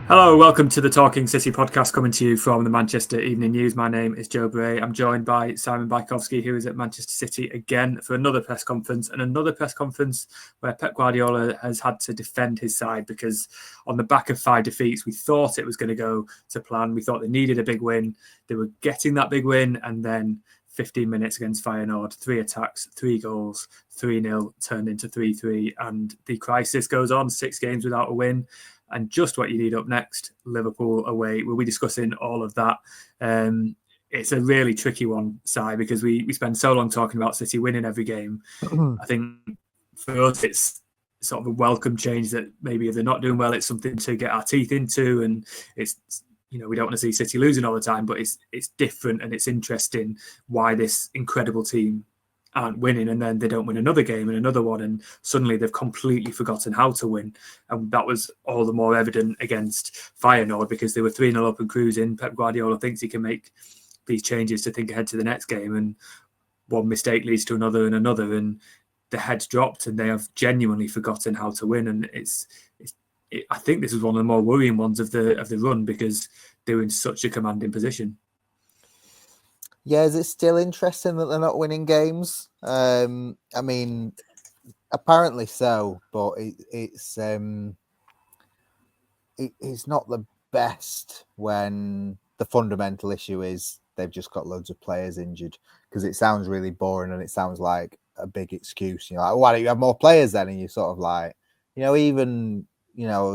Hello, welcome to the Talking City podcast coming to you from the Manchester Evening News. My name is Joe Bray. I'm joined by Simon Bajkowski, who is at Manchester City again for another press conference where Pep Guardiola has had to defend his side because on the back of 5 defeats, we thought it was going to go to plan. We thought they needed a big win. They were getting that big win, and then 15 minutes against Feyenoord, 3 attacks, 3 goals, 3-0 turned into 3-3, and the crisis goes on, 6 games without a win. And just what you need up next, Liverpool away. We'll be discussing all of that. It's a really tricky one, Si, because we spend so long talking about City winning every game. I think for us, it's sort of a welcome change that maybe if they're not doing well, it's something to get our teeth into. And it's, we don't want to see City losing all the time, but it's different and it's interesting why this incredible team aren't winning, and then they don't win another game and another one, and suddenly they've completely forgotten how to win. And that was all the more evident against Feyenoord because they were 3-0 up and cruising. Pep Guardiola thinks he can make these changes to think ahead to the next game, and one mistake leads to another and another, and the heads dropped, and they have genuinely forgotten how to win. And I think this is one of the more worrying ones of the run because they're in such a commanding position. Yeah, is it still interesting that they're not winning games? I mean, apparently so, but it's not the best when the fundamental issue is they've just got loads of players injured, because it sounds really boring and it sounds like a big excuse. You're like, why don't you have more players then? And you're sort of like, we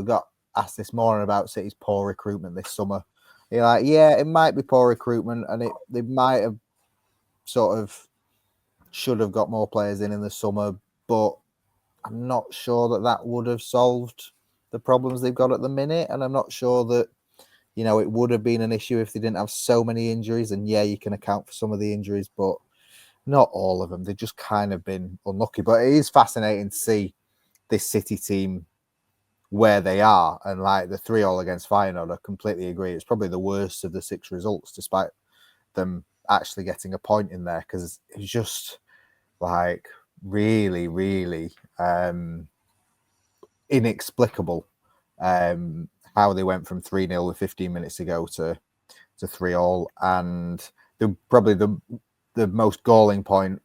got asked this morning about City's poor recruitment this summer. You're like, yeah, it might be poor recruitment, and they might have should have got more players in the summer, but I'm not sure that would have solved the problems they've got at the minute, and I'm not sure that it would have been an issue if they didn't have so many injuries. And yeah, you can account for some of the injuries, but not all of them. They've just kind of been unlucky. But it is fascinating to see this City team where they are, and like the 3-3 against Feyenoord, I completely agree. It's probably the worst of the 6 results, despite them actually getting a point in there, because it's just like really, really inexplicable how they went from 3-0 with 15 minutes ago to 3-3. And probably the most galling point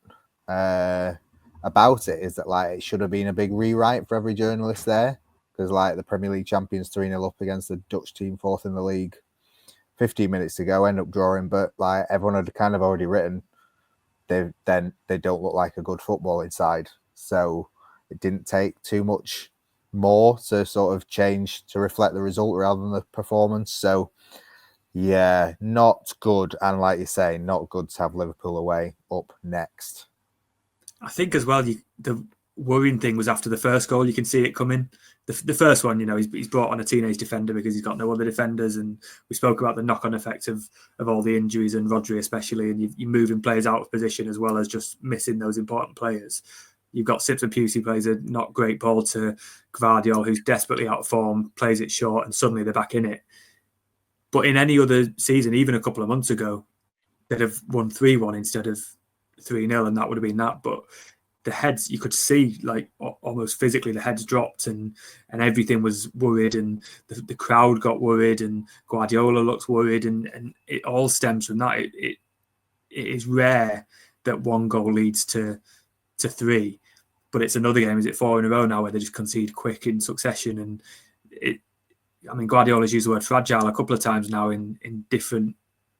about it is that like it should have been a big rewrite for every journalist there. Because like the Premier League champions 3-0 up against the Dutch team 4th in the league, 15 minutes to go, end up drawing. But like everyone had kind of already written, they don't look like a good footballing side. So it didn't take too much more to sort of change to reflect the result rather than the performance. So yeah, not good. And like you say, not good to have Liverpool away up next. I think as well, the worrying thing was after the first goal, you can see it coming. The first one, he's brought on a teenage defender because he's got no other defenders, and we spoke about the knock-on effect of all the injuries and Rodri especially, and you're moving players out of position as well as just missing those important players. You've got Sips and Pusey plays a not great ball to Gvardiol, who's desperately out of form, plays it short, and suddenly they're back in it. But in any other season, even a couple of months ago, they'd have won 3-1 instead of 3-0, and that would have been that. But the heads, you could see like almost physically the heads dropped, and everything was worried, and the crowd got worried, and Guardiola looks worried, and it all stems from that. It is rare that one goal leads to 3, but it's another game. Is it 4 in a row now where they just concede quick in succession? And Guardiola's used the word fragile a couple of times now in different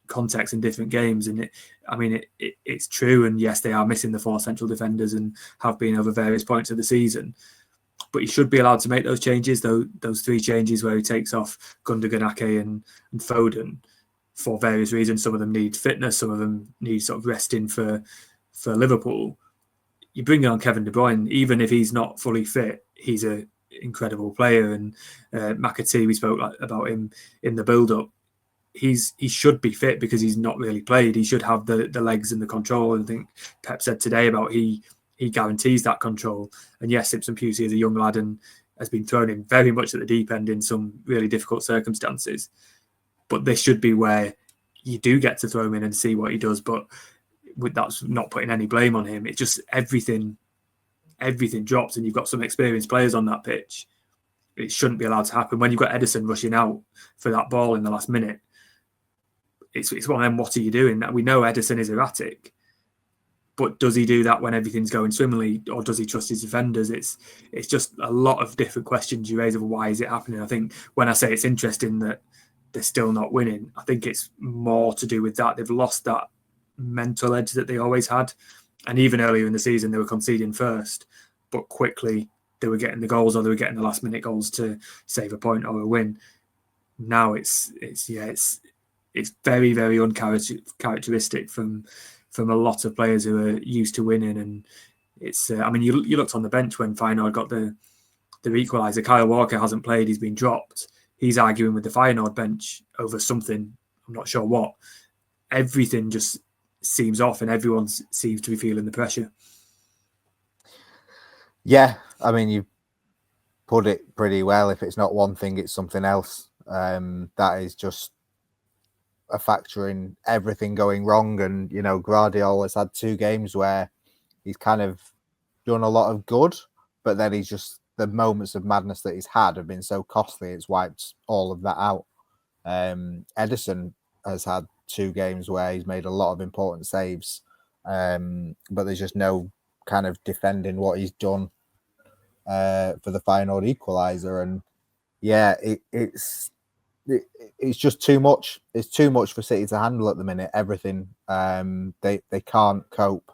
contexts in different games, and it's true. And yes, they are missing the 4 central defenders and have been over various points of the season, but he should be allowed to make those changes, those 3 changes where he takes off Gundogan, Ake and Foden for various reasons. Some of them need fitness, some of them need sort of resting for Liverpool. You bring on Kevin De Bruyne, even if he's not fully fit, he's an incredible player. And McAtee, we spoke about him in the build-up. He should be fit because he's not really played. He should have the legs and the control. And I think Pep said today about he guarantees that control. And yes, Simpson Pusey is a young lad and has been thrown in very much at the deep end in some really difficult circumstances. But this should be where you do get to throw him in and see what he does. But that's not putting any blame on him. It's just everything drops, and you've got some experienced players on that pitch. it shouldn't be allowed to happen. When you've got Ederson rushing out for that ball in the last minute, it's one of them, what are you doing? We know Ederson is erratic, but does he do that when everything's going swimmingly, or does he trust his defenders? It's just a lot of different questions you raise of why is it happening. I think when I say it's interesting that they're still not winning, I think it's more to do with that. They've lost that mental edge that they always had. And even earlier in the season, they were conceding first, but quickly they were getting the goals, or they were getting the last minute goals to save a point or a win. Now it's very, very uncharacteristic from a lot of players who are used to winning. And it's I mean, you looked on the bench when Feyenoord got the equaliser. Kyle Walker hasn't played, he's been dropped. He's arguing with the Feyenoord bench over something, I'm not sure what. Everything just seems off, and everyone seems to be feeling the pressure. Yeah, I mean, you put it pretty well. If it's not one thing, it's something else. That is just a factor in everything going wrong. And, you know, Guardiola's had 2 games where he's kind of done a lot of good, but then he's just, the moments of madness that he's had have been so costly, it's wiped all of that out. Ederson has had 2 games where he's made a lot of important saves, but there's just no kind of defending what he's done for the Feyenoord equaliser. And yeah, it's just too much. It's too much for City to handle at the minute. Everything, they can't cope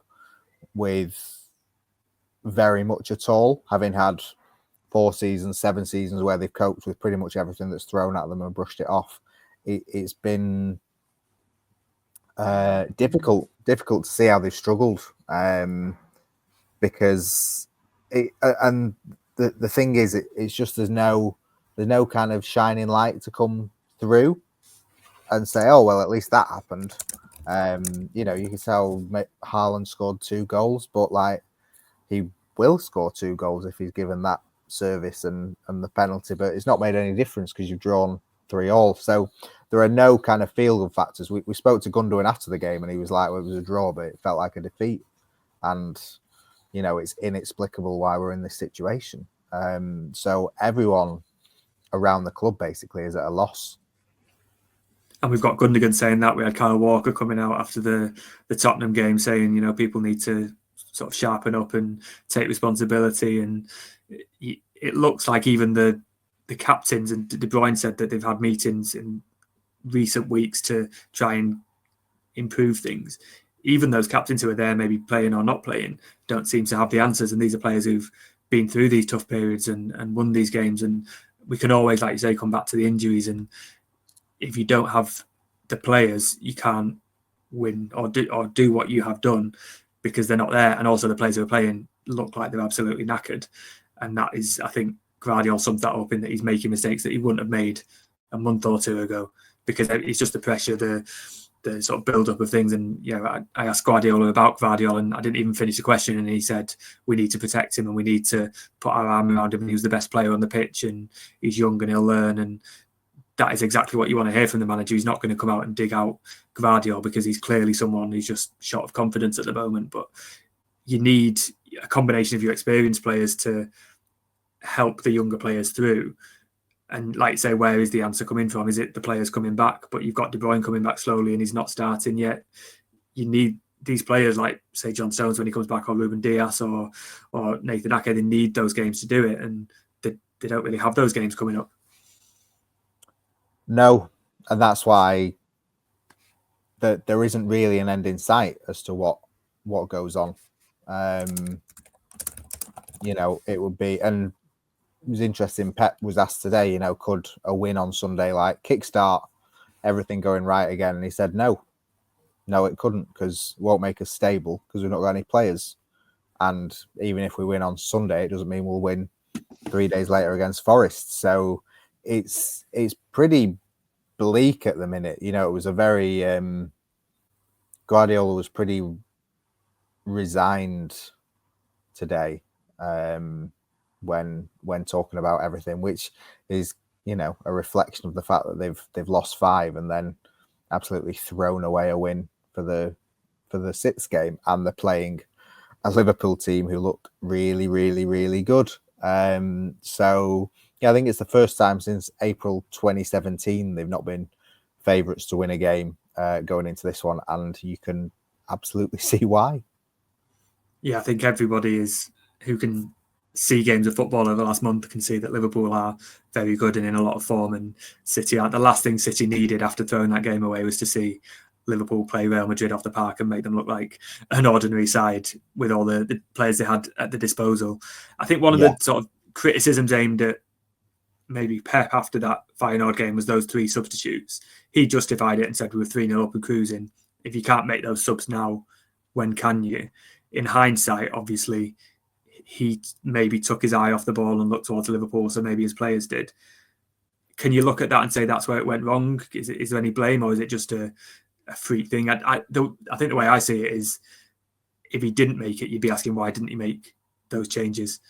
with very much at all, having had 4 seasons, 7 seasons where they've coped with pretty much everything that's thrown at them and brushed it off. It's been difficult to see how they've struggled, because and the thing is, it's just there's no kind of shining light to come through and say, oh well, at least that happened. You know, you can tell Haaland scored 2 goals, but like, he will score 2 goals if he's given that service and the penalty, but it's not made any difference because you've drawn 3-3. So there are no kind of feel-good factors. We spoke to Gundogan after the game, and he was like, well, it was a draw, but it felt like a defeat. And, you know, it's inexplicable why we're in this situation. So everyone around the club basically is at a loss. And we've got Gundogan saying that. We had Kyle Walker coming out after the Tottenham game saying, you know, people need to sort of sharpen up and take responsibility. And it looks like even the captains, and De Bruyne said that they've had meetings in recent weeks to try and improve things. Even those captains who are there, maybe playing or not playing, don't seem to have the answers. And these are players who've been through these tough periods and won these games. And we can always, like you say, come back to the injuries. And if you don't have the players, you can't win or do what you have done, because they're not there. And also the players who are playing look like they're absolutely knackered. And that is, I think, Guardiola summed that up in that he's making mistakes that he wouldn't have made a month or 2 ago, because it's just the pressure, the sort of build-up of things. And, you know, I asked Guardiola about Guardiola, and I didn't even finish the question, and he said, we need to protect him and we need to put our arm around him. And he was the best player on the pitch, and he's young and he'll learn. And that is exactly what you want to hear from the manager. He's not going to come out and dig out Guardiola, because he's clearly someone who's just short of confidence at the moment. But you need a combination of your experienced players to help the younger players through. And like you say, where is the answer coming from? Is it the players coming back? But you've got De Bruyne coming back slowly and he's not starting yet. You need these players like, say, John Stones when he comes back, or Ruben Dias or Nathan Ake. They need those games to do it, and they don't really have those games coming up. No, and that's why there isn't really an end in sight as to what goes on. You know, it would be, and it was interesting. Pep was asked today, you know, could a win on Sunday like kickstart everything going right again? And he said no, it couldn't, because it won't make us stable, because we've not got any players. And even if we win on Sunday, it doesn't mean we'll win 3 days later against Forest. So it's pretty bleak at the minute. You know, it was a very Guardiola was pretty resigned today when talking about everything, which is, you know, a reflection of the fact that they've lost 5 and then absolutely thrown away a win for the 6th game, and they're playing a Liverpool team who look really, really, really good. So Yeah, I think it's the first time since April 2017 they've not been favourites to win a game going into this one, and you can absolutely see why. Yeah, I think everybody who can see games of football over the last month can see that Liverpool are very good and in a lot of form, and City are. The last thing City needed after throwing that game away was to see Liverpool play Real Madrid off the park and make them look like an ordinary side with all the players they had at the disposal. I think one of the sort of criticisms aimed at maybe Pep after that Feyenoord game was those 3 substitutes. He justified it and said we were 3-0 up and cruising. If you can't make those subs now, when can you? In hindsight, obviously, he maybe took his eye off the ball and looked towards Liverpool, so maybe his players did. Can you look at that and say that's where it went wrong? Is there any blame, or is it just a freak thing? I think the way I see it is, if he didn't make it, you'd be asking why didn't he make those changes?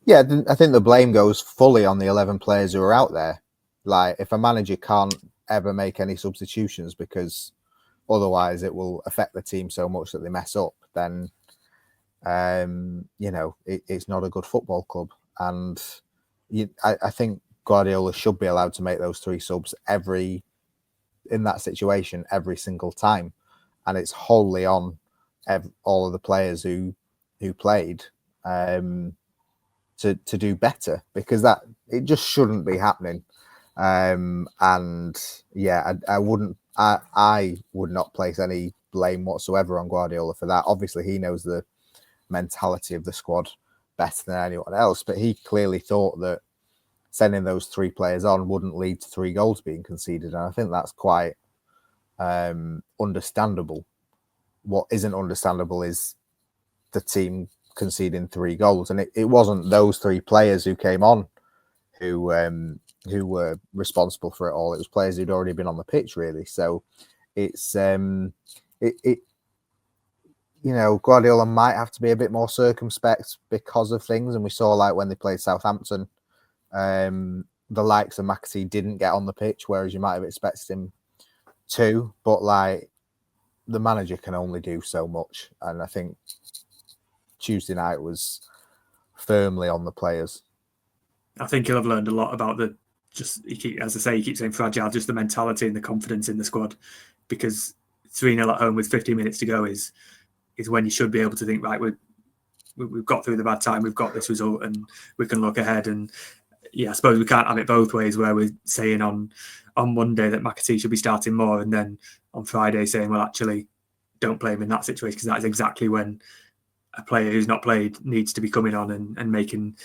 Yeah, I think the blame goes fully on the 11 players who are out there. Like, if a manager can't ever make any substitutions because otherwise it will affect the team so much that they mess up, then, it's not a good football club. And I think Guardiola should be allowed to make those 3 subs in that situation every single time. And it's wholly on all of the players who played to do better, because it just shouldn't be happening. And yeah, I would not place any blame whatsoever on Guardiola for that. Obviously, he knows the mentality of the squad better than anyone else, but he clearly thought that sending those 3 players on wouldn't lead to 3 goals being conceded, and I think that's quite understandable. What isn't understandable is the team conceding 3 goals, and it wasn't those 3 players who came on who were responsible for it all. It was players who'd already been on the pitch, really. So it's Guardiola might have to be a bit more circumspect because of things, and we saw, like, when they played Southampton, the likes of McAtee didn't get on the pitch, whereas you might have expected him to. But, like, the manager can only do so much, and I think Tuesday night was firmly on the players. I think he'll have learned a lot about as I say, he keeps saying fragile, just the mentality and the confidence in the squad, because 3-0 at home with 50 minutes to go is when you should be able to think, right, we've got through the bad time, we've got this result, and we can look ahead. And yeah, I suppose we can't have it both ways, where we're saying on Monday that McAtee should be starting more, and then on Friday saying, well, actually, don't play him in that situation, because that is exactly when a player who's not played needs to be coming on and making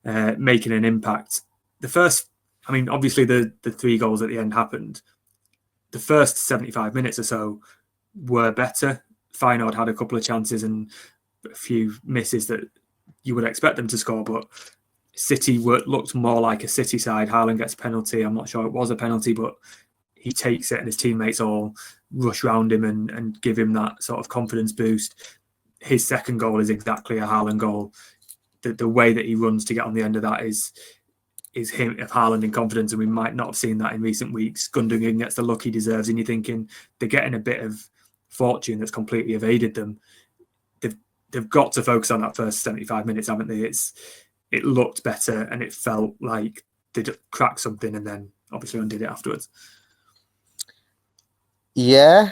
an impact. Obviously the 3 goals at the end happened. The first 75 minutes or so were better. Feyenoord had a couple of chances and a few misses that you would expect them to score, but City looked more like a City side. Haaland gets a penalty. I'm not sure it was a penalty, but he takes it and his teammates all rush round him and give him that sort of confidence boost. His second goal is exactly a Haaland goal. The way that he runs to get on the end of that is him of Haaland in confidence, and we might not have seen that in recent weeks. Gundogan gets the look he deserves, and you're thinking they're getting a bit of fortune that's completely evaded them. They've got to focus on that first 75 minutes, haven't they? It looked better and it felt like they'd cracked something, and then obviously undid it afterwards. Yeah,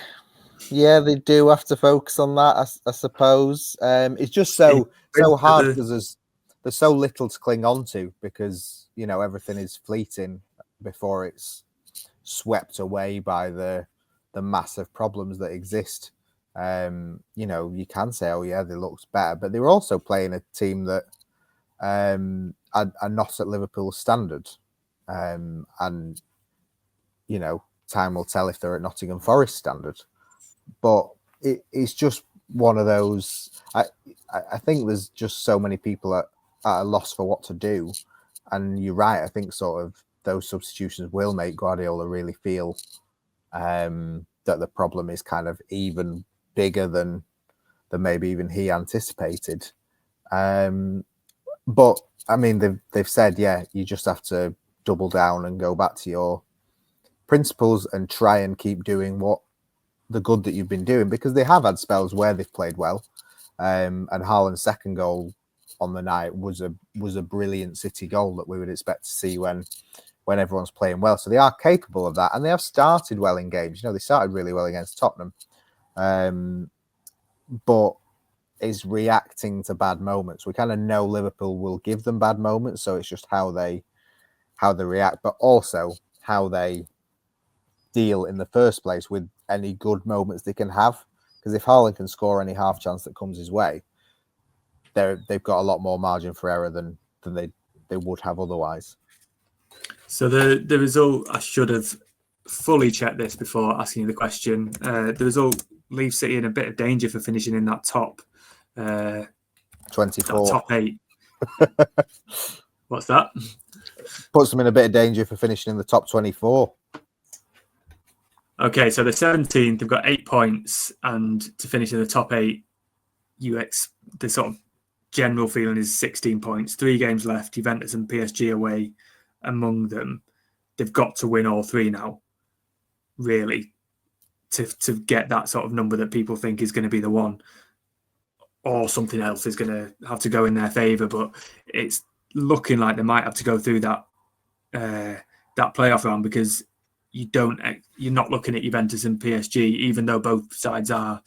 they do have to focus on that, I suppose. It's just so hard because there's so little to cling on to, because everything is fleeting before it's swept away by the massive problems that exist. You can say, oh yeah, they looked better, but they were also playing a team that are not at Liverpool's standard, and time will tell if they're at Nottingham Forest standard. But it's just one of those. I think there's just so many people at a loss for what to do, and you're right. I think sort of those substitutions will make Guardiola really feel that the problem is kind of even bigger than maybe even he anticipated. But I mean, they've said, yeah, you just have to double down and go back to your principles and try and keep doing the good that you've been doing, because they have had spells where they've played well. And Haaland's second goal on the night was a brilliant City goal that we would expect to see when everyone's playing well. So they are capable of that, and they have started well in games. They started really well against Tottenham, but is reacting to bad moments. We kind of know Liverpool will give them bad moments, so it's just how they react, but also how they deal in the first place with any good moments they can have. Because if Haaland can score any half chance that comes his way, they've got a lot more margin for error than they would have otherwise. So the result, I should have fully checked this before asking you the question. The result leaves City in a bit of danger for finishing in that top 24. That top 8. What's that? Puts them in a bit of danger for finishing in the top 24. Okay, so the 17th, they've got 8 points, and to finish in the top 8, the sort of general feeling is 16 points. 3 games left, Juventus and PSG away among them. They've got to win all 3 now, really, to get that sort of number that people think is going to be the one, or something else is going to have to go in their favour. But it's looking like they might have to go through that playoff round, because you're not looking at Juventus and PSG, even though both sides are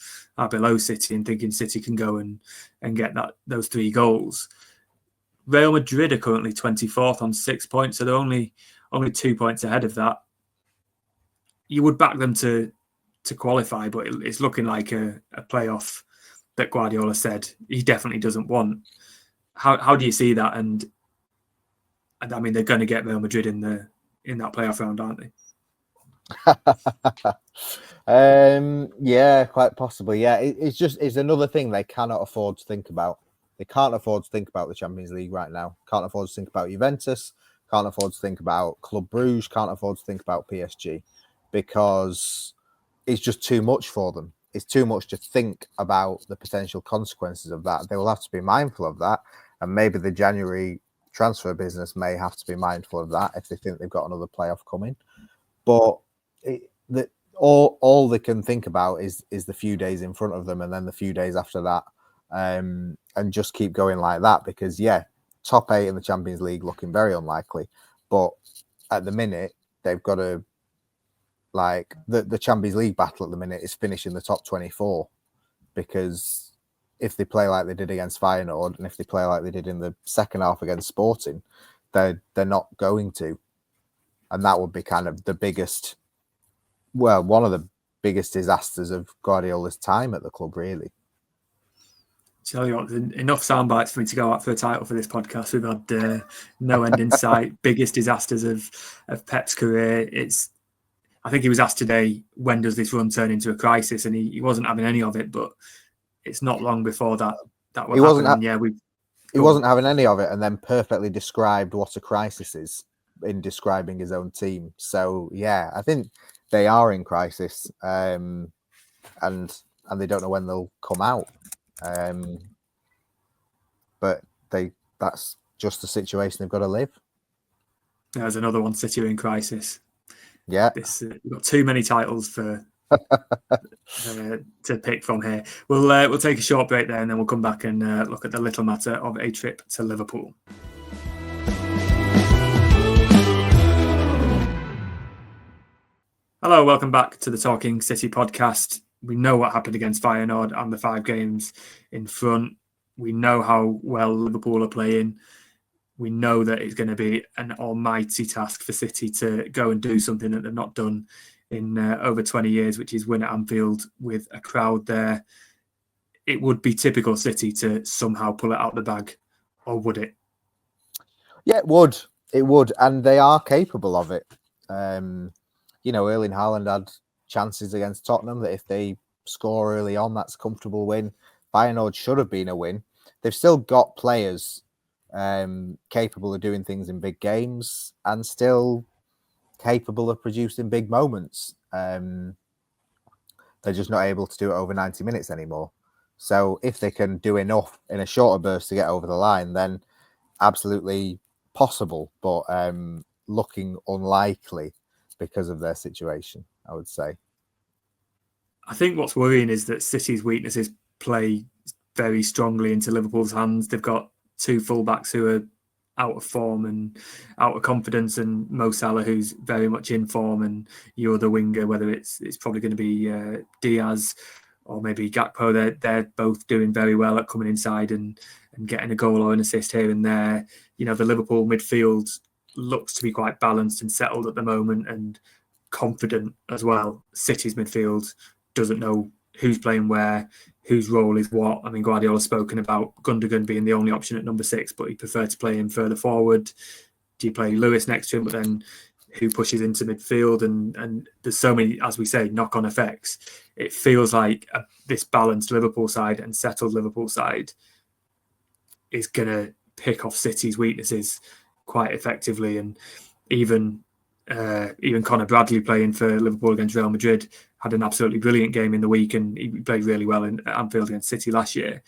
below City, and thinking City can go and get those 3 goals. Real Madrid are currently 24th on 6 points, so they're only 2 points ahead of that. You would back them to qualify, but it's looking like a playoff that Guardiola said he definitely doesn't want. How do you see that? And I mean, they're going to get Real Madrid in that playoff round, aren't they? Yeah, quite possibly. Yeah, it's another thing they cannot afford to think about. They can't afford to think about the Champions League right now. Can't afford to think about Juventus. Can't afford to think about Club Brugge. Can't afford to think about PSG, because it's just too much for them. It's too much to think about the potential consequences of that. They will have to be mindful of that, and maybe the January transfer business may have to be mindful of that if they think they've got another playoff coming. But all they can think about is the few days in front of them, and then the few days after that, and just keep going like that. Because top 8 in the Champions League looking very unlikely, but at the minute they've got to, like, the Champions League battle at the minute is finishing the top 24, because if they play like they did against Feyenoord, and if they play like they did in the second half against Sporting, they're not going to. And that would be kind of one of the biggest disasters of Guardiola's time at the club, really. Tell you what, enough sound bites for me to go out for a title for this podcast. We've had no end in sight. Biggest disasters of Pep's career. I think he was asked today, when does this run turn into a crisis? And he wasn't having any of it, but it's not long before that will happen. He wasn't having any of it, and then perfectly described what a crisis is in describing his own team. So I think they are in crisis, and they don't know when they'll come out. But that's just the situation they've got to live. There's another one, City are in crisis. Yeah, we've got too many titles for to pick from here. We'll take a short break there, and then we'll come back and look at the little matter of a trip to Liverpool. Hello, welcome back to the Talking City podcast. We know what happened against Feyenoord and the 5 games in front. We know how well Liverpool are playing. We know that it's going to be an almighty task for City to go and do something that they've not done in over 20 years, which is win at Anfield with a crowd there. It would be typical City to somehow pull it out the bag, or would it? Yeah, it would. It would, and they are capable of it. Erling Haaland had chances against Tottenham that if they score early on, that's a comfortable win. Feyenoord should have been a win. They've still got players capable of doing things in big games, and still capable of producing big moments. They're just not able to do it over 90 minutes anymore. So if they can do enough in a shorter burst to get over the line, then absolutely possible, but looking unlikely because of their situation, I would say. I think what's worrying is that City's weaknesses play very strongly into Liverpool's hands. They've got two fullbacks who are out of form and out of confidence, and Mo Salah, who's very much in form, and your other winger, whether it's probably going to be Diaz or maybe Gakpo, they're both doing very well at coming inside and getting a goal or an assist here and there. You know, the Liverpool midfield looks to be quite balanced and settled at the moment and confident as well. City's midfield doesn't know who's playing where, whose role is what. I mean, Guardiola's spoken about Gundogan being the only option at number 6, but he preferred to play him further forward. Do you play Lewis next to him? But then who pushes into midfield? And there's so many, as we say, knock-on effects. It feels like this balanced Liverpool side and settled Liverpool side is going to pick off City's weaknesses quite effectively. And even Conor Bradley playing for Liverpool against Real Madrid had an absolutely brilliant game in the week, and he played really well at Anfield against City last year.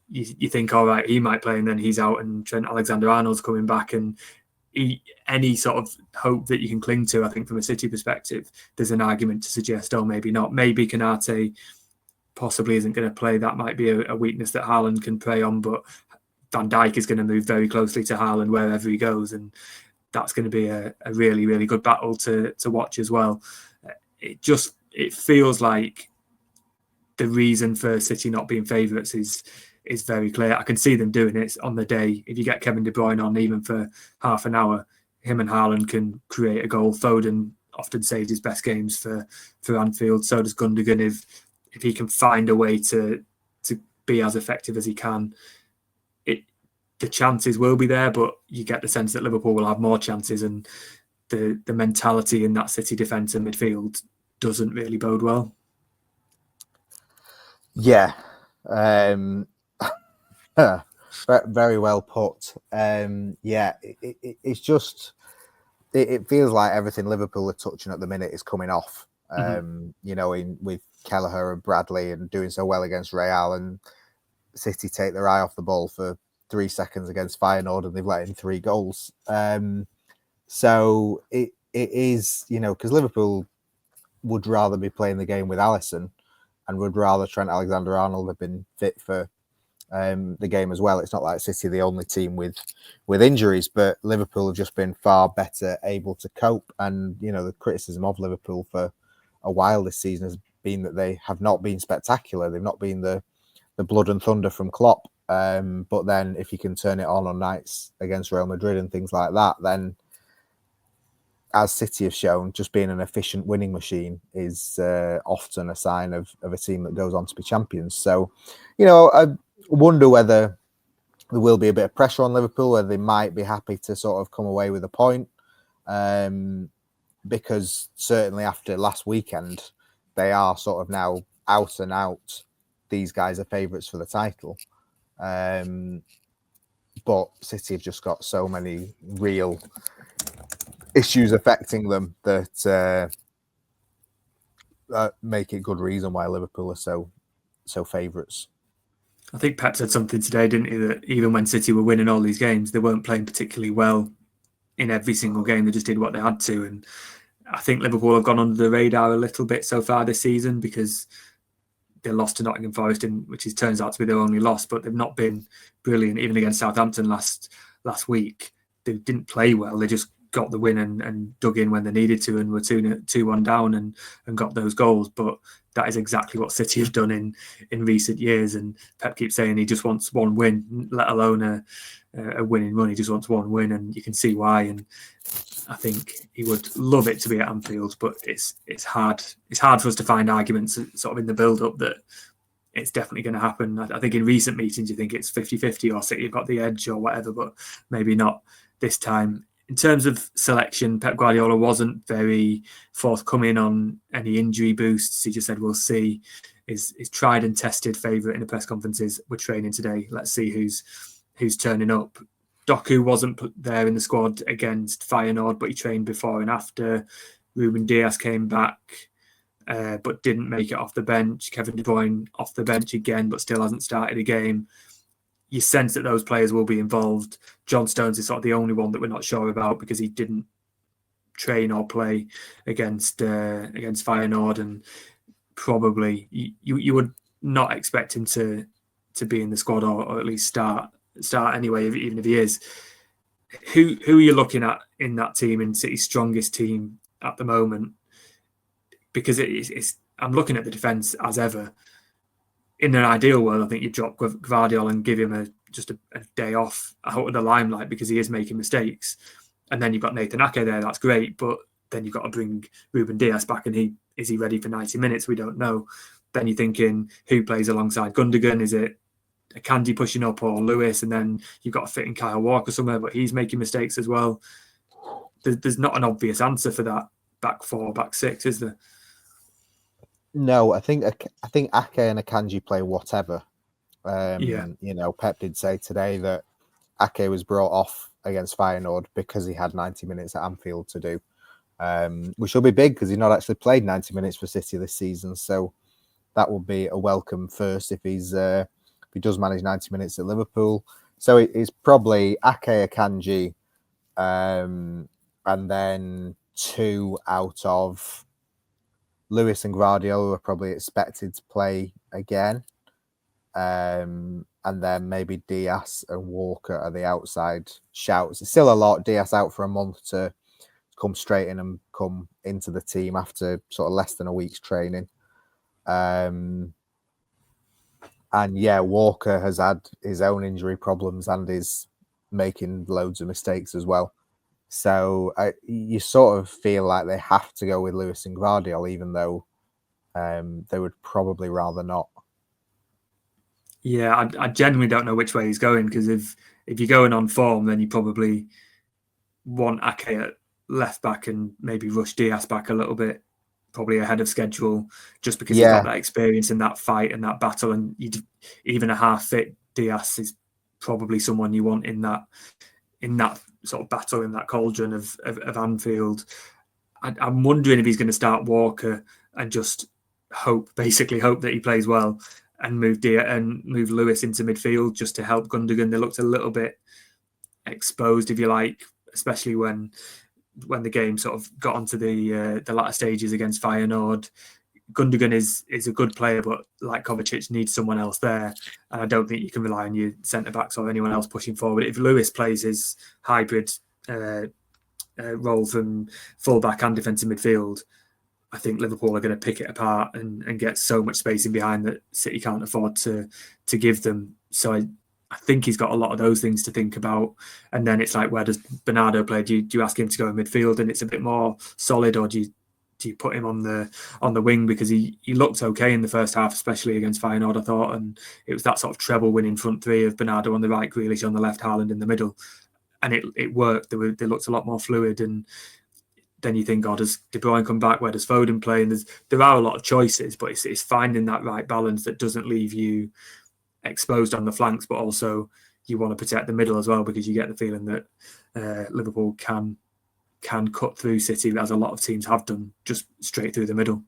You think, all right, he might play, and then he's out, and Trent Alexander-Arnold's coming back, and any sort of hope that you can cling to, I think, from a City perspective, there's an argument to suggest, oh, maybe not. Maybe Konate possibly isn't going to play. That might be a weakness that Haaland can prey on, but Van Dijk is going to move very closely to Haaland wherever he goes, and that's going to be a really, really good battle to watch as well. It feels like the reason for City not being favourites is very clear. I can see them doing it on the day. If you get Kevin De Bruyne on even for half an hour, him and Haaland can create a goal. Foden often saves his best games for Anfield. So does Gundogan. If he can find a way to be as effective as he can, the chances will be there, but you get the sense that Liverpool will have more chances, and the mentality in that City defence and midfield doesn't really bode well. Yeah. Very well put. It's just, it feels like everything Liverpool are touching at the minute is coming off. With Kelleher and Bradley and doing so well against Real, and City take their eye off the ball for 3 seconds against Feyenoord, and they've let in 3 goals. So it is, because Liverpool would rather be playing the game with Alisson and would rather Trent Alexander-Arnold have been fit for the game as well. It's not like City are the only team with injuries, but Liverpool have just been far better able to cope. And, the criticism of Liverpool for a while this season has been that they have not been spectacular. They've not been the blood and thunder from Klopp. But then if you can turn it on nights against Real Madrid and things like that, then as City have shown, just being an efficient winning machine is often a sign of a team that goes on to be champions. So, I wonder whether there will be a bit of pressure on Liverpool, whether they might be happy to sort of come away with a point. Because certainly after last weekend, they are sort of now out and out. These guys are favourites for the title. But City have just got so many real issues affecting them that make it good reason why Liverpool are so favourites. I think Pep said something today, didn't he, that even when City were winning all these games, they weren't playing particularly well in every single game. They just did what they had to. And I think Liverpool have gone under the radar a little bit so far this season because they lost to Nottingham Forest, which turns out to be their only loss, but they've not been brilliant. Even against Southampton last week, they didn't play well. They just got the win and dug in when they needed to, and were 2-1 down and got those goals. But that is exactly what City have done in recent years. And Pep keeps saying he just wants one win, let alone a winning run. He just wants one win, and you can see why. And I think he would love it to be at Anfield, but it's hard. It's hard for us to find arguments sort of in the build-up that it's definitely going to happen. I think in recent meetings you think it's 50-50 or City have got the edge or whatever, but maybe not this time. In terms of selection, Pep Guardiola wasn't very forthcoming on any injury boosts. He just said, we'll see. His tried and tested favourite in the press conferences, we're training today. Let's see who's turning up. Doku wasn't there in the squad against Feyenoord, but he trained before and after. Ruben Diaz came back, but didn't make it off the bench. Kevin De Bruyne off the bench again, but still hasn't started a game. You sense that those players will be involved. John Stones is sort of the only one that we're not sure about because he didn't train or play against Feyenoord, and probably you would not expect him to be in the squad or at least start start anyway, even if he is. Who are you looking at in that team, in City's strongest team at the moment? Because I'm looking at the defence as ever. In an ideal world, I think you drop Guardiola and give him just a day off out of the limelight because he is making mistakes. And then you've got Nathan Ake there, that's great, but then you've got to bring Ruben Dias back, and is he ready for 90 minutes? We don't know. Then you're thinking, who plays alongside Gundogan? Is it Akanji pushing up or Lewis? And then you've got to fit in Kyle Walker somewhere, but he's making mistakes as well. There's not an obvious answer for that back four, back six, is there? No, I think Ake and Akanji play whatever. Yeah. You know, Pep did say today that Ake was brought off against Feyenoord because he had 90 minutes at Anfield to do, which will be big because he's not actually played 90 minutes for City this season. So that will be a welcome first if he does manage 90 minutes at Liverpool. So it's probably Ake, Akanji, and then two out of Lewis and Guardiola are probably expected to play again. And then maybe Dias and Walker are the outside shouts. It's still a lot. Dias out for a month to come straight in and come into the team after sort of less than a week's training. And yeah, Walker has had his own injury problems and is making loads of mistakes as well. So you sort of feel like they have to go with Lewis and Guardiola, even though they would probably rather not. Yeah, I genuinely don't know which way he's going, because if you're going on form, then you probably want Ake at left back and maybe rush Dias back a little bit, probably ahead of schedule, just because he's got that experience in that fight and that battle. And even a half fit Dias is probably someone you want in that sort of battle, in that cauldron of Anfield. I'm wondering if he's going to start Walker and just hope that he plays well, and move Lewis into midfield just to help Gundogan. They looked a little bit exposed, if you like, especially when the game sort of got onto the latter stages against Feyenoord. Gundogan is a good player, but like Kovacic, needs someone else there, and I don't think you can rely on your centre backs or anyone else pushing forward. If Lewis plays his hybrid role from full back and defensive midfield, I think Liverpool are going to pick it apart and get so much space in behind that City can't afford to give them. So I think he's got a lot of those things to think about. And then it's like, where does Bernardo play? Do you ask him to go in midfield and it's a bit more solid, or do you put him on the wing? Because he looked okay in the first half, especially against Feyenoord, I thought, and it was that sort of treble winning front three of Bernardo on the right, Grealish on the left, Haaland in the middle, and it worked. They looked a lot more fluid. And then you think, does De Bruyne come back? Where does Foden play? And there are a lot of choices, but it's finding that right balance that doesn't leave you exposed on the flanks, but also you want to protect the middle as well, because you get the feeling that Liverpool can cut through City, as a lot of teams have done, just straight through the middle.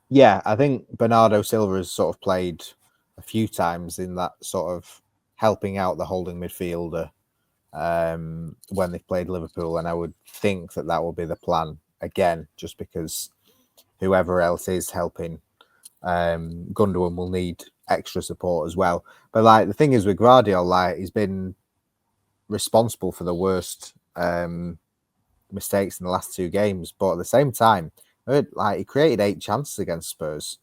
Yeah, I think Bernardo Silva has sort of played a few times in that sort of helping out the holding midfielder when they've played Liverpool, and I would think that will be the plan again, just because whoever else is helping Gundogan will need extra support as well. But like, the thing is with Guardiola, like, he's been responsible for the worst mistakes in the last two games, but at the same time, like, he created 8 chances against Spurs.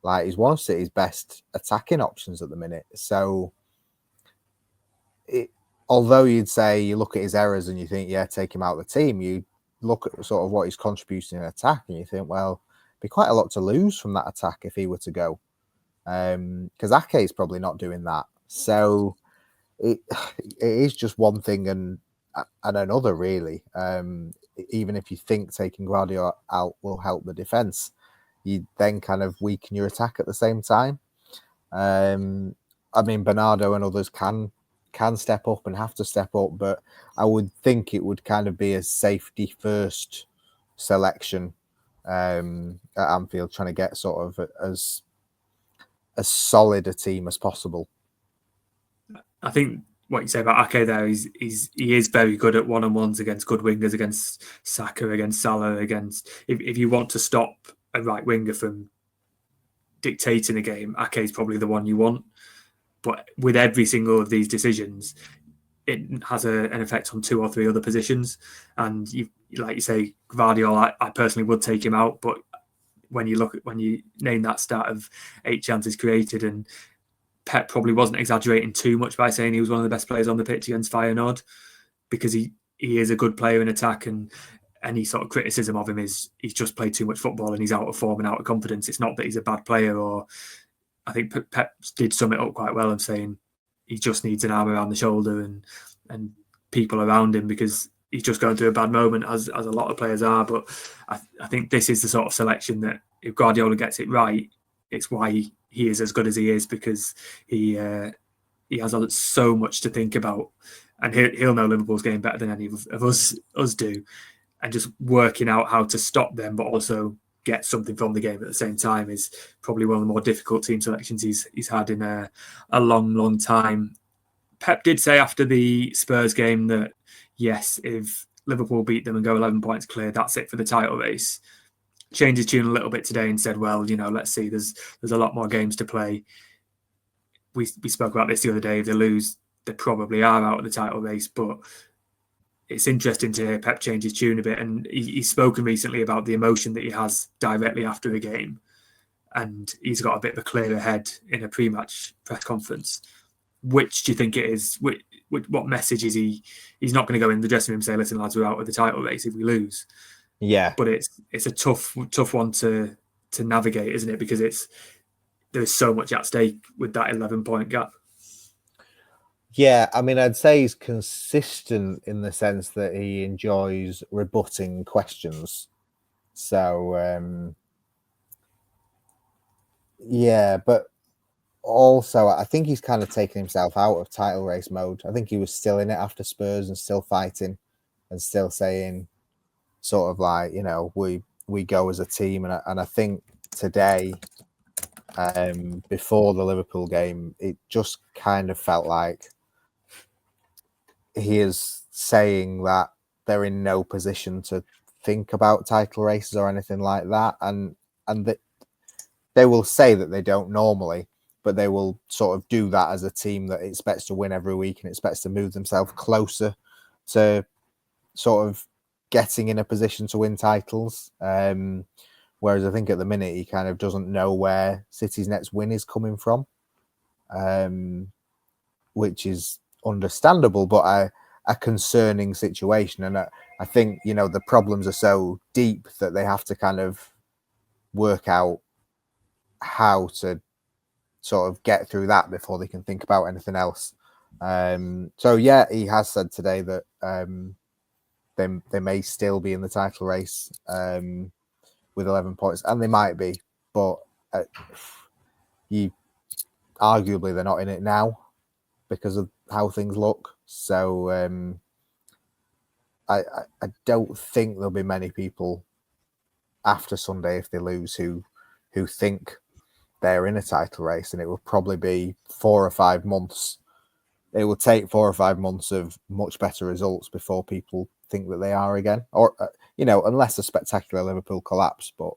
Like, he's one of City's best attacking options at the minute. So although you'd say you look at his errors and you think, yeah, take him out of the team, you look at sort of what he's contributing in attack and you think, well, it'd be quite a lot to lose from that attack if he were to go. Because Ake is probably not doing that. So it is just one thing and another, really. Even if you think taking Guardiola out will help the defence, you then kind of weaken your attack at the same time. I mean, Bernardo and others can step up and have to step up, but I would think it would kind of be a safety first selection at Anfield, trying to get sort of as solid a team as possible. I think what you say about Ake there is he is very good at one-on-ones against good wingers, against Saka, against Salah, against if you want to stop a right winger from dictating a game, Ake is probably the one you want. But with every single of these decisions, it has an effect on 2 or 3 other positions. And like you say, Guardiola, I personally would take him out. But when you name that stat of 8 chances created, and Pep probably wasn't exaggerating too much by saying he was one of the best players on the pitch against Feyenoord, because he is a good player in attack, and any sort of criticism of him is he's just played too much football and he's out of form and out of confidence. It's not that he's a bad player, or I think Pep did sum it up quite well of saying he just needs an arm around the shoulder and people around him, because he's just going through a bad moment, as a lot of players are. But I think this is the sort of selection that if Guardiola gets it right, it's why he is as good as he is, because he has so much to think about, and he'll know Liverpool's game better than any of us do, and just working out how to stop them, but also get something from the game at the same time is probably one of the more difficult team selections he's had in a long time. Pep did say after the Spurs game that, yes, if Liverpool beat them and go 11 points clear, that's it for the title race. Changed his tune a little bit today and said, well, let's see, there's a lot more games to play. We spoke about this the other day. If they lose, they probably are out of the title race. But it's interesting to hear Pep change his tune a bit. And he's spoken recently about the emotion that he has directly after a game. And he's got a bit of a clearer head in a pre-match press conference. Which do you think it is? What message is he? He's not going to go in the dressing room and say, listen, lads, we're out of the title race if we lose. Yeah. But it's a tough one to navigate, isn't it? Because there's so much at stake with that 11-point gap. Yeah, I mean, I'd say he's consistent in the sense that he enjoys rebutting questions. So, yeah, but also I think he's kind of taken himself out of title race mode. I think he was still in it after Spurs and still fighting and still saying sort of like, we go as a team. And I think today, before the Liverpool game, it just kind of felt like he is saying that they're in no position to think about title races or anything like that, and that they will say that they don't normally, but they will sort of do that as a team that expects to win every week and expects to move themselves closer to sort of getting in a position to win titles. Whereas I think at the minute he kind of doesn't know where City's next win is coming from, which is understandable, but a concerning situation. And I think, the problems are so deep that they have to kind of work out how to sort of get through that before they can think about anything else. So, yeah, he has said today that they may still be in the title race with 11 points, and they might be, but arguably they're not in it now because of how things look. So I don't think there'll be many people after Sunday, if they lose, who think they're in a title race, and it will probably be 4 or 5 months. It will take 4 or 5 months of much better results before people think that they are again, or unless a spectacular Liverpool collapse. But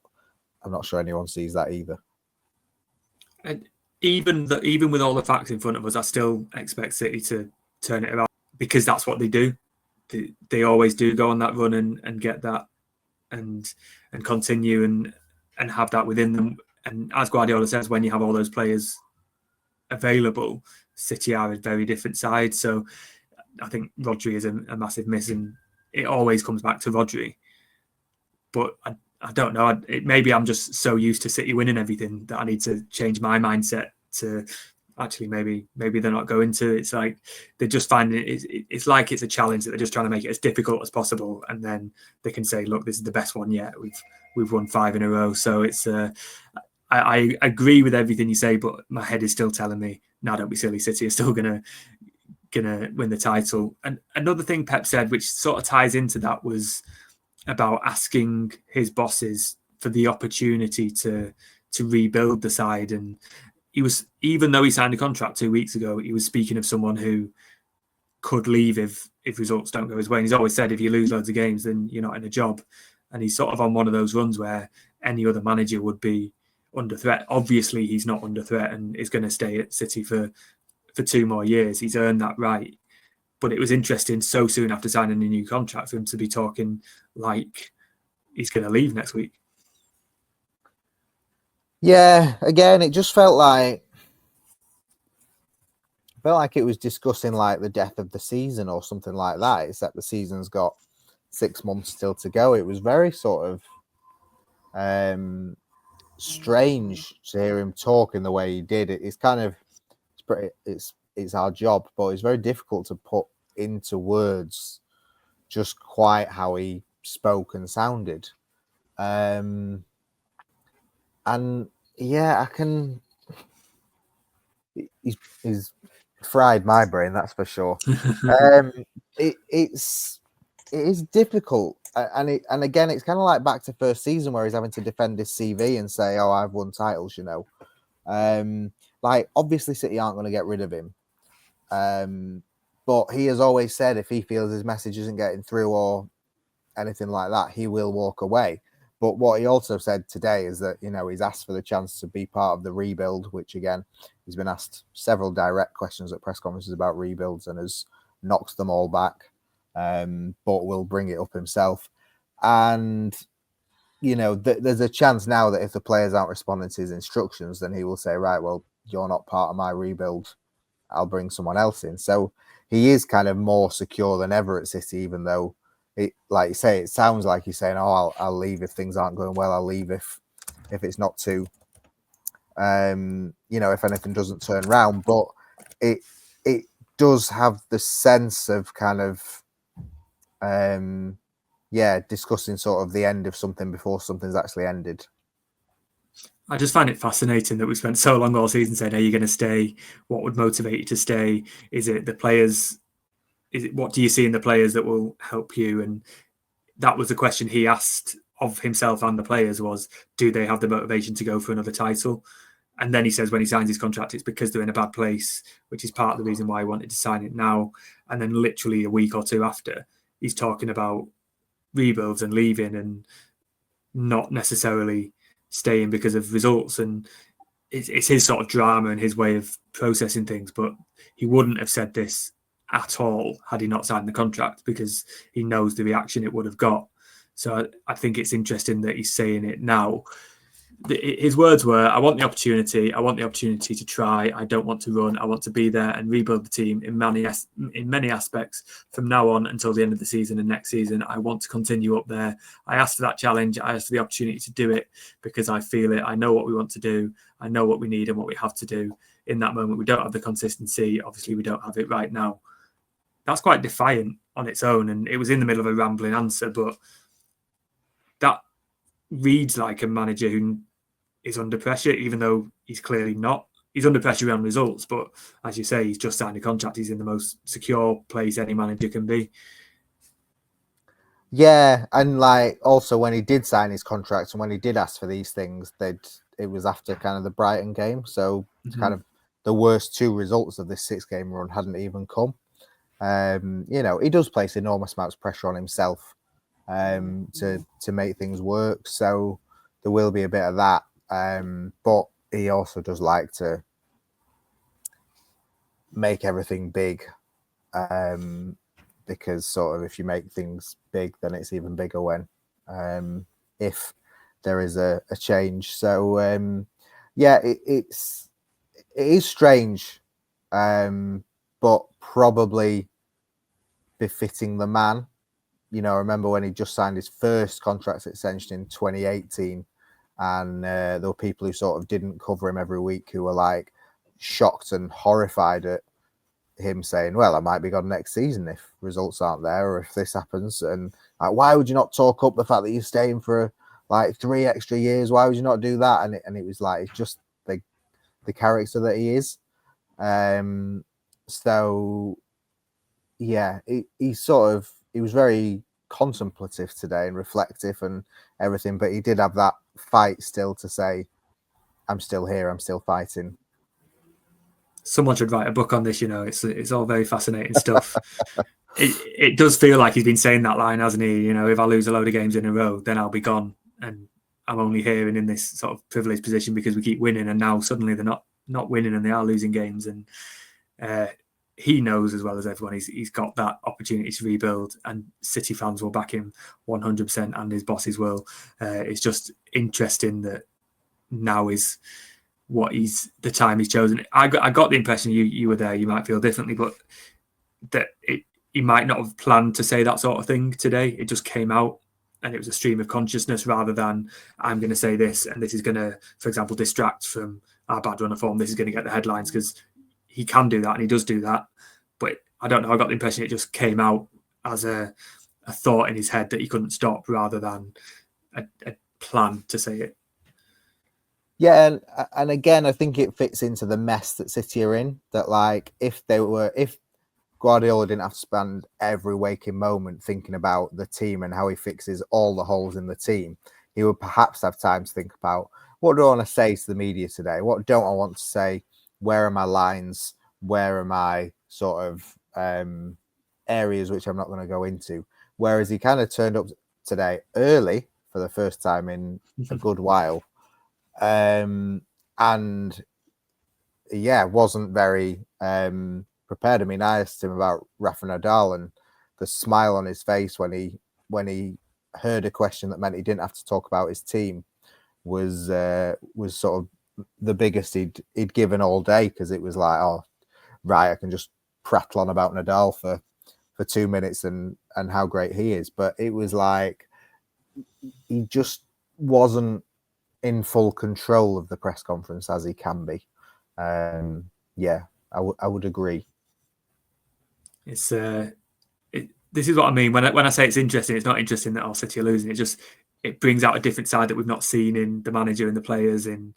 I'm not sure anyone sees that either. And even with all the facts in front of us, I still expect City to turn it around, because that's what they do. They always do go on that run and get that and continue and have that within them. And as Guardiola says, when you have all those players available, City are a very different side. So I think Rodri is a massive miss, and it always comes back to Rodri. But I don't know. Maybe I'm just so used to City winning everything that I need to change my mindset to actually maybe they're not going to. It's like they're just finding it's like it's a challenge that they're just trying to make it as difficult as possible, and then they can say, look, this is the best one yet. We've won 5 in a row. So it's I agree with everything you say, but my head is still telling me, no, don't be silly. City are still gonna win the title. And another thing Pep said, which sort of ties into that, was about asking his bosses for the opportunity to rebuild the side. And he was, even though he signed a contract 2 weeks ago, he was speaking of someone who could leave if results don't go his way. And he's always said, if you lose loads of games, then you're not in a job. And he's sort of on one of those runs where any other manager would be under threat. Obviously, he's not under threat and is going to stay at City for for 2 more years. He's earned that right. But it was interesting so soon after signing a new contract for him to be talking like he's going to leave next week. Yeah, again, it just felt like it was discussing like the death of the season or something like that, except the season's got 6 months still to go. It was very sort of strange to hear him talk in the way he did. It's kind of it's our job, but it's very difficult to put into words just quite how he spoke and sounded. And yeah, I can. He's fried my brain, that's for sure. It is difficult, and again, it's kind of like back to first season where he's having to defend his CV and say, "Oh, I've won titles," you know. Like obviously, City aren't going to get rid of him, but he has always said if he feels his message isn't getting through or anything like that, he will walk away. But what he also said today is that, you know, he's asked for the chance to be part of the rebuild, which again, he's been asked several direct questions at press conferences about rebuilds and has knocked them all back, but will bring it up himself. And, you know, there's a chance now that if the players aren't responding to his instructions, then he will say, right, well, you're not part of my rebuild. I'll bring someone else in. So he is kind of more secure than ever at City, even though, like you say, it sounds like he's saying, "Oh, I'll leave if things aren't going well. I'll leave if it's not too, you know, if anything doesn't turn round." But it does have the sense of kind of, discussing sort of the end of something before something's actually ended. I just find it fascinating that we spent so long all season saying, "Are you going to stay? What would motivate you to stay? Is it the players? What do you see in the players that will help you?" And that was the question he asked of himself and the players was, do they have the motivation to go for another title? And then he says when he signs his contract, it's because they're in a bad place, which is part of the reason why he wanted to sign it now. And then literally a week or two after, he's talking about rebuilds and leaving and not necessarily staying because of results. And it's his sort of drama and his way of processing things. But he wouldn't have said this at all had he not signed the contract, because he knows the reaction it would have got. So I think it's interesting that he's saying it now. His words were, I want the opportunity to try. I don't want to run. I want to be there and rebuild the team in many aspects from now on until the end of the season and next season. I want to continue up there. I asked for that challenge. I asked for the opportunity to do it because I feel it. I know what we want to do. I know what we need and what we have to do. In that moment, we don't have the consistency. Obviously, we don't have it right now. That's quite defiant on its own. And it was in the middle of a rambling answer, but that reads like a manager who is under pressure, even though he's clearly not. He's under pressure on results, but as you say, he's just signed a contract. He's in the most secure place any manager can be. Yeah, and like also when he did sign his contract and when he did ask for these things, it was after kind of the Brighton game. So kind of the worst 2 results of this 6-game run hadn't even come. You know, he does place enormous amounts of pressure on himself to make things work. So there will be a bit of that. But he also does like to make everything big. Because sort of if you make things big, then it's even bigger when if there is a change. So it is strange, but probably befitting the man. You know, I remember when he just signed his first contract extension in 2018, and there were people who sort of didn't cover him every week who were like shocked and horrified at him saying, well, I might be gone next season if results aren't there or if this happens. And like, why would you not talk up the fact that you're staying for like 3 extra years? Why would you not do that? And it was like, it's just the character that he is. So yeah, he was very contemplative today and reflective and everything, but he did have that fight still to say, I'm still here, I'm still fighting. Someone should write a book on this, you know. It's all very fascinating stuff. It does feel like he's been saying that line, hasn't he? You know, if I lose a load of games in a row, then I'll be gone. And I'm only here and in this sort of privileged position because we keep winning. And now suddenly they're not winning and they are losing games. And he knows as well as everyone he's got that opportunity to rebuild, and City fans will back him 100%, and his bosses will. It's just interesting that now is the time he's chosen. I got the impression you were there. You might feel differently, but that he might not have planned to say that sort of thing today. It just came out, and it was a stream of consciousness rather than I'm going to say this and this is going to, for example, distract from our bad run of form. This is going to get the headlines, because he can do that and he does do that. But I don't know. I got the impression it just came out as a thought in his head that he couldn't stop, rather than a plan to say it. Yeah, and again, I think it fits into the mess that City are in. That, like, if Guardiola didn't have to spend every waking moment thinking about the team and how he fixes all the holes in the team, he would perhaps have time to think about, what do I want to say to the media today? What don't I want to say? Where are my lines? Where are my sort of areas which I'm not going to go into? Whereas he kind of turned up today early for the first time in a good while. And yeah, wasn't very prepared. I mean, I asked him about Rafa Nadal, and the smile on his face when he heard a question that meant he didn't have to talk about his team was sort of the biggest he'd given all day, because it was like, oh right, I can just prattle on about Nadal for 2 minutes and how great he is. But it was like he just wasn't in full control of the press conference as he can be. Yeah, I would agree. It's this is what I mean when I say it's interesting. It's not interesting that City are losing. It brings out a different side that we've not seen in the manager and the players, in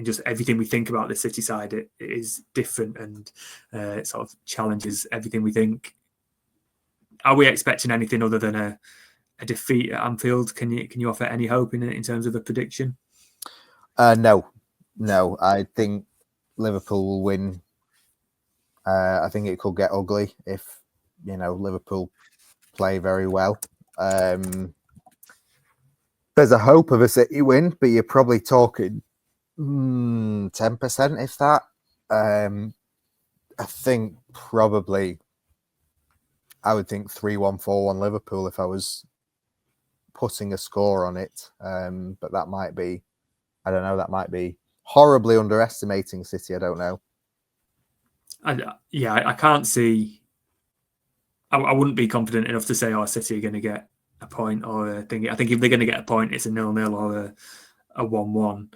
just everything we think about the City side. It is different, and it sort of challenges everything we think. Are we expecting anything other than a defeat at Anfield? Can you offer any hope in terms of a prediction? No. I think Liverpool will win. I think it could get ugly if Liverpool play very well. There's a hope of a City win, but you're probably talking 10%, if that. I think probably I would think 3-1, 4-1 Liverpool if I was putting a score on it. But that might be, I don't know, that might be horribly underestimating City. I don't know. I can't see. I wouldn't be confident enough to say, City are going to get a point or a thing. I think if they're going to get a point, it's a 0-0 or a 1-1.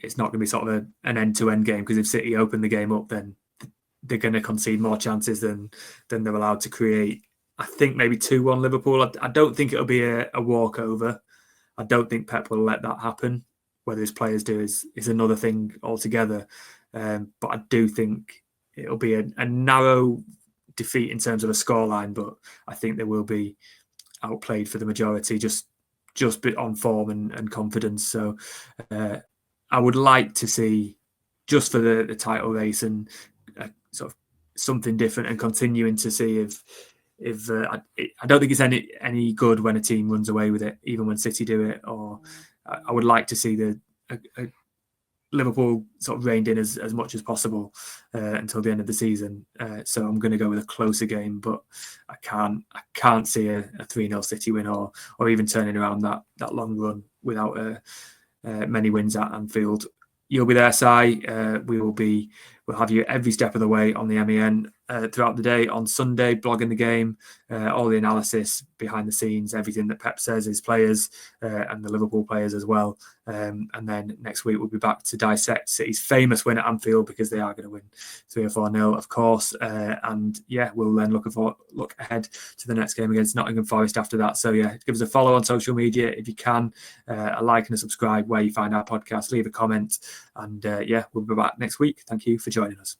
It's not going to be sort of an end-to-end game, because if City open the game up, then they're going to concede more chances than they're allowed to create. I think maybe 2-1 Liverpool. I don't think it'll be a walkover. I don't think Pep will let that happen. Whether his players do is another thing altogether. But I do think it'll be a narrow defeat in terms of a scoreline, but I think they will be outplayed for the majority, just bit on form and confidence. So I would like to see, just for the title race and sort of something different, and continuing to see if I don't think it's any good when a team runs away with it, even when City do it. Or I would like to see the Liverpool sort of reined in as much as possible until the end of the season. So I'm going to go with a closer game, but I can't see a 3-0 City win or even turning around that long run without many wins at Anfield. You'll be there, Si. We'll have you every step of the way on the MEN throughout the day. On Sunday, blogging the game, all the analysis behind the scenes, everything that Pep says, his players and the Liverpool players as well. And then next week we'll be back to dissect City's famous win at Anfield, because they are going to win 3 or 4-0, of course. And yeah, we'll then look ahead to the next game against Nottingham Forest after that. So yeah, give us a follow on social media if you can, a like and a subscribe where you find our podcast, leave a comment, and yeah, we'll be back next week. Thank you for joining us.